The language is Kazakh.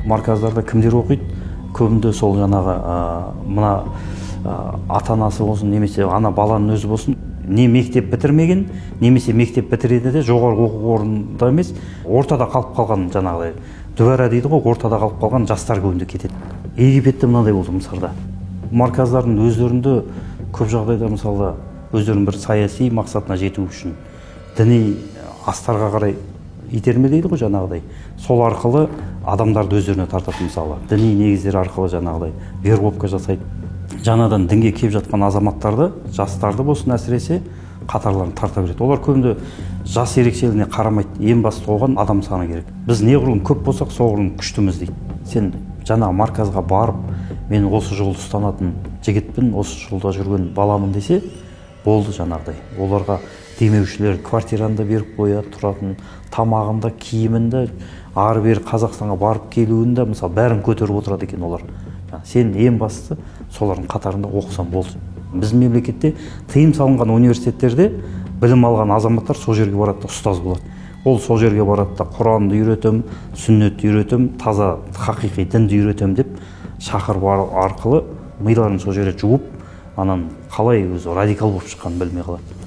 марказдарда кімдер оқиды? Көбінде сол жаңағы мына ата-анасы болсын, немесе ана баланың өзі болсын, не мектеп бітірмеген, немесе мектеп бітіреді де жоғарғы оқу орнында емес, ортада қалып қалған жаңағыдай дүбәра дейді ғой, ортада қалып қалған жастар көбінде кетеді. Египетте мынандай болды мысалда. Марказдардың өздерінде көп жағдайда мысалы өздерінің бір саяси мақсатына жету үшін діни астарға қарай итерме дейді ғой жаңағыдай. Сол арқылы адамдарды өздеріне тартады мысалы. Діни негіздер арқылы жаңағыдай вербовка жасайды. Жаңадан дінге келіп жатқан азаматтарды, жастарды болсын әсіресе қатарларын тарта береді. Олар көбінде жас ерекшелігіне қарамайды. Ең басты оған адам саны керек. Біз неғұрлым көп болсақ, соғұрлым күштіміз дейді. Сен жаңа марказға барып, мен осы жолды ұстанатын жігітпін, осы жолда жүрген баламын десе, болды жаңағыдай. Оларға демеушілер квартираны да беріп қояды, тұратын тамағында, киімінде, ары-бері Қазақстанға барып келуінде, мысалы, бәрін көтеріп отырады екен олар. Сен ең бастысы солардың қатарында оқысаң болды. Біздің мемлекетте тыйым салынған университеттерде білім алған азаматтар сол жерге барады да ұстаз болады. Ол сол жерге барады да Құранды үйретем, сүннетті үйретем, таза хақиқи дінді үйретем деп шақырып арқылы миларын сол жерге жуып, анан қалай өзі радикал болып шыққанын білмей қалады.